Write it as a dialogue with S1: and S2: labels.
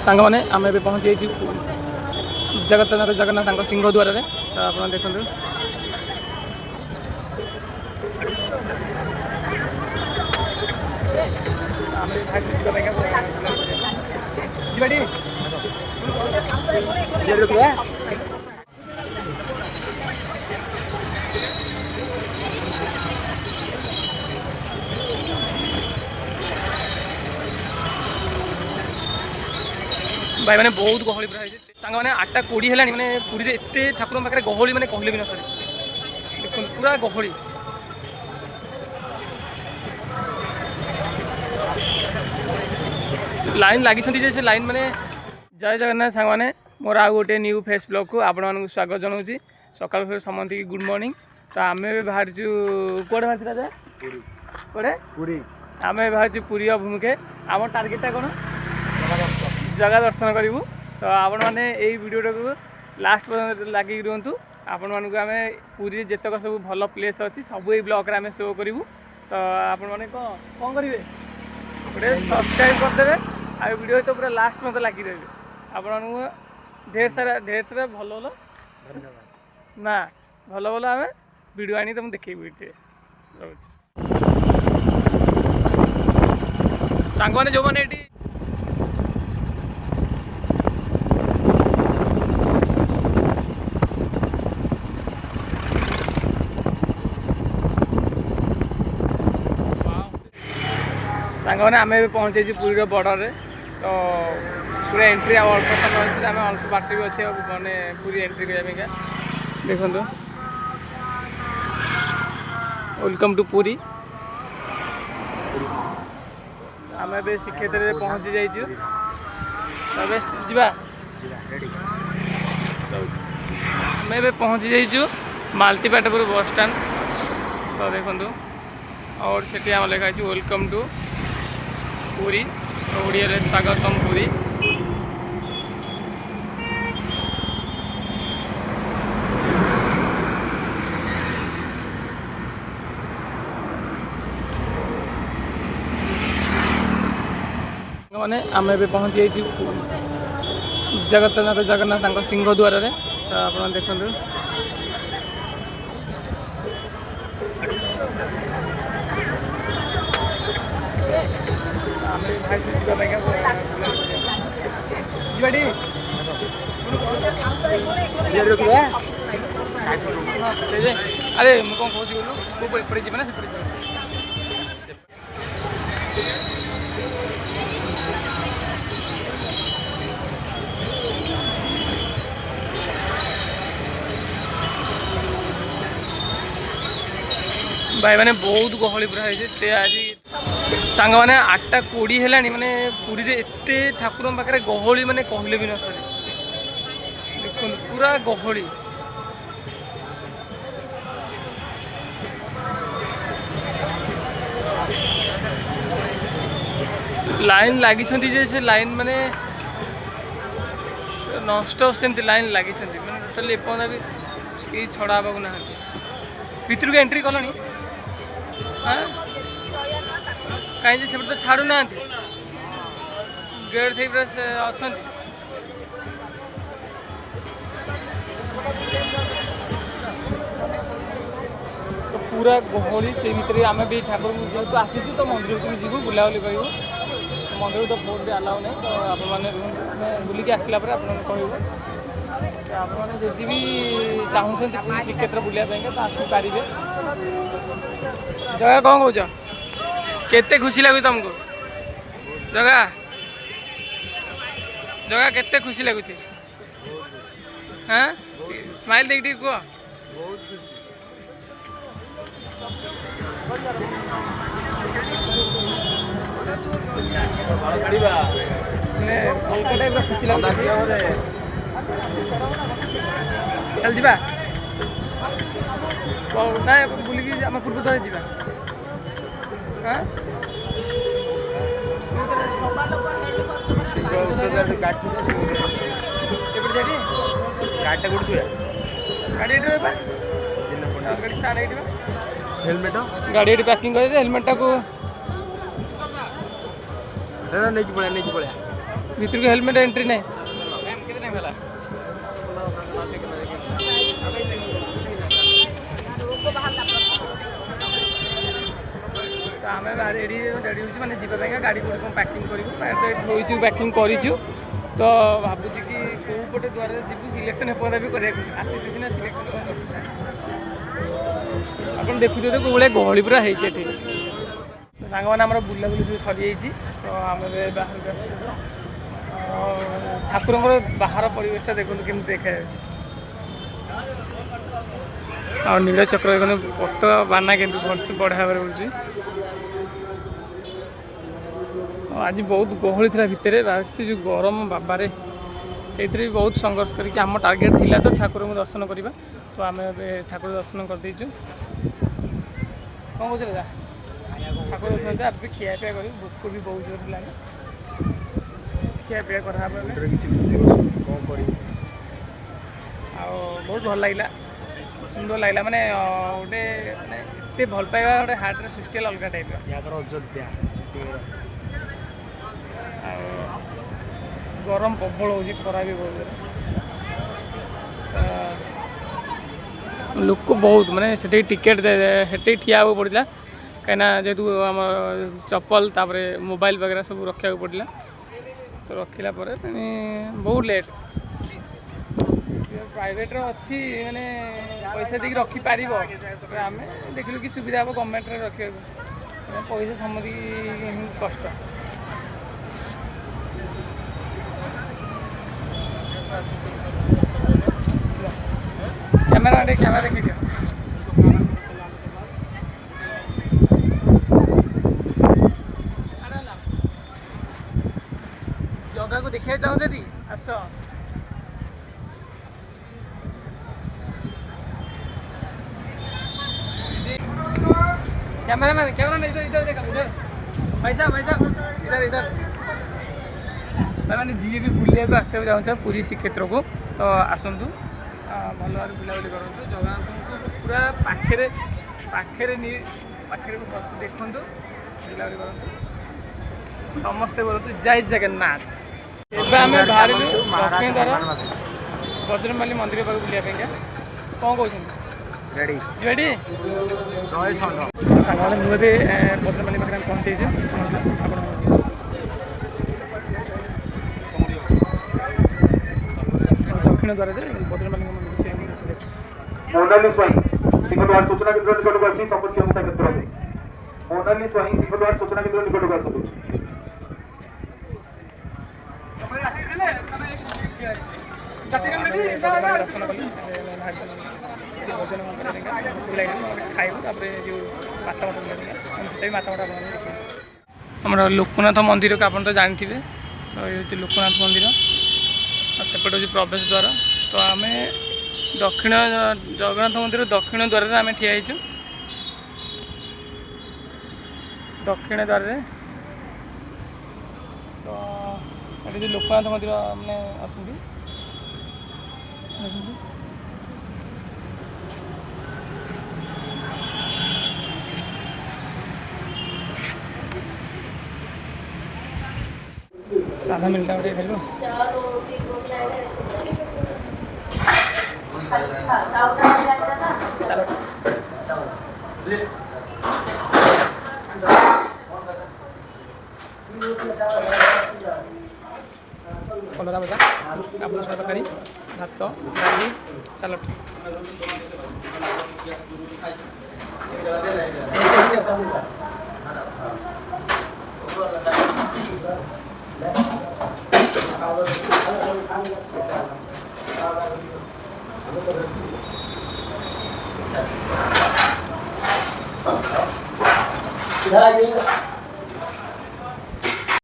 S1: सांग मैंने आम ए पहुँची जगन्नाथ जगन्नाथ सिंह द्वार में तो आप देखते भाई मैंने बहुत गहली पूरा सांग मैंने 8:20 है मैंने पूरी एत ठाकुर पाखे गहली मैंने कहले भी न सर देख पूरा गहली लाइन लगी से लाइन मैंने जय जगन्नाथ सांग मैंने मोर आउ गोटे न्यू फेस ब्लॉग को आपण मानक स्वागत जनाऊँगी सकाल फिर समस्त की गुड मॉर्निंग तो आम बाहर कौटे बाहर राजा कौटे पूरी आम बाहर पूरी अभिमुखे आम टार्गेटा कौन जगह दर्शन करूँ तो आपण मैंने यही वीडियो को लास्ट पर्यंत लगे रुहतु आपण मानक आम पूरी जितक सब भल प्लेस अच्छी सब ये ब्लॉग आम शो करूँ तो आपण मैंने कौन करेंगे गोटे सब्सक्राइब करदे आ वीडियो तो पूरा लास्ट मत लगी रही आपण ढेर सारा भल भल धन्यवाद ना भल भल आम वीडियो आनी तुम देखे सांग मैंने जो मैंने ये सांग मैंने आम पहुँचे पुरी बॉर्डर रे तो पूरा एंट्री अल्प समय अच्छे आम अल्प बाट भी अच्छे मैंने पूरी एंट्री करने देखो वेलकम टू पुरी आम ए श्रीक्षेत्र में पहुँची जाइए आम ए पहुँची जाइए मालतीपाटपुर बस स्टैंड तो देखो और से लिखा है वेलकम टू पुरी ओडिया रे स्वागतम पुरी मैंने आम ए पहुँची जगन्नाथ जगन्नाथ सिंह द्वार में तो आप देखते अरे मुझे कौन कहूँ पड़े जी ना भाई मैंने बहुत गहली पूरा आज सांग मैंने 8:20 है मैंने पूरी एत ठाकुर पाखे गहली मैंने कहले भी न सर देख पूरा गहली लाइन लगी से लाइन मैंने नष्ट सेमती लाइन लगी मैंने टोटाली एपर्तन भी छड़ा हाँ ना भितर को एंट्री कल हाँ कहीं से तो छाड़ू ना गेट थी अच्छा तो पूरा गहली से भितर आम भी ठाकुर जेहतु आसीचु तो मंदिर को जीवु बुलाबुली करूँ मंदिर तो बहुत भी अलाउ नहीं तो आपने बुलिकी आसला आप कहूँ आपने जदि भी चाहते श्रीक्षेत्र बुलाया तो आसपारे जगह कौन कौच केते खुशी लगुच तुमको जगह जगह केते खुशी लगुच हाँ स्माइल देख कह खुशी लगे चल जा ना बुलिकी आम पूर्व थोड़े जा हाँ गाड़ी गाड़ी स्टार्ट हेलमेट गाड़ी पैकिंग कर हेलमेटा को नहीं पड़ा भितर को हेलमेट एंट्री नहीं तो आम बाहर रेडी रेडी हो मैंने जावाई गाड़ी गुड़ी कौन पैकिंग करूँ पैकिंग करूँ तो भावुँ कि कौ पटे द्वार जीव सिलेक्शन एपर्यंत भी करना सिलेक्शन आप देखुए तो कौन गहली पूरा होती सांग मैंने आम बुलाबुली सब सरी जाइए तो आम बाहर ठाकुर बाहर परिवेश देखो केमी देखा आ नीलचक्र देखो पताका बाना के भलसे बढ़िया भाव बोलूँ आज बहुत गहली थी भितर से जो गरम बाबारे से भी बहुत संघर्ष करके आम टार्गेट थिला तो ठाकुर को दर्शन करवा तो आम ठाकुर दर्शन कर देचु कौन कह ठाकुर दर्शन आप खियापिया कर भोक भी बहुत जोर लगे खियापिया करा बहुत भल लगे सुंदर लगला माने गोटे एत भल पाइबा गोटे हार्ट सृष्टि अलग टाइप अयोध्या गरम प्रबल हो खरा भी बहुत लोक बहुत माने से टिकेट से ठिया पड़ा कहीं जेहतु आम चप्पल तापर मोबाइल वगैरह सब रखा पड़ा तो रखला बहुत लेट प्राइवेट अच्छी माने पैसा देकी रखिपर आम देखिलु कि सुविधा हम गवर्नमेंट रखा पैसा समझ कष्ट कैमरा देखिए जगह को देखा चाहूँ आस कैमरा इधर इधर देखा इधर पैसा इधर इधर मैंने जी भी बुलिया को आसक चाहूँ पुरी श्रीक्षेत्र को तो आसतु भल भाव बुलाबुली करूँ जगन्नाथ को पूरा पाखे भलसे देखु बुलाबुली करूँ समस्ते बोलतु जय जगन्नाथ एवं आम बाहर दक्षिण द्वार बजरंगबली मंदिर पाक बुलाया कौन कहते रेडी रेडी जय सांग मुझे बजरंगबली पाखे पहुँचे दक्षिण द्वार बजरंगबली मंदिर मोनाली स्वाई सिंहद्वार सूचना केन्द्र निकट को आसी संपत्ति अनुसा केन्द्र में मोनाली स्वाई सिंहद्वार सूचना केन्द्र निकट को आसतु हमारा लोकनाथ मंदिर को आप तो जानते तो ये लोकनाथ मंदिर सेपटे हूँ प्रवेश द्वार तो आम दक्षिण जगन्नाथ मंदिर दक्षिण द्वार आम ठिया दक्षिण द्वार तो ये लोकनाथ मंदिर मैंने आसती साधा मिलता है हेलो कलरा भजा काबुल तरकारी भात डाली सालाड
S2: इधर आइए।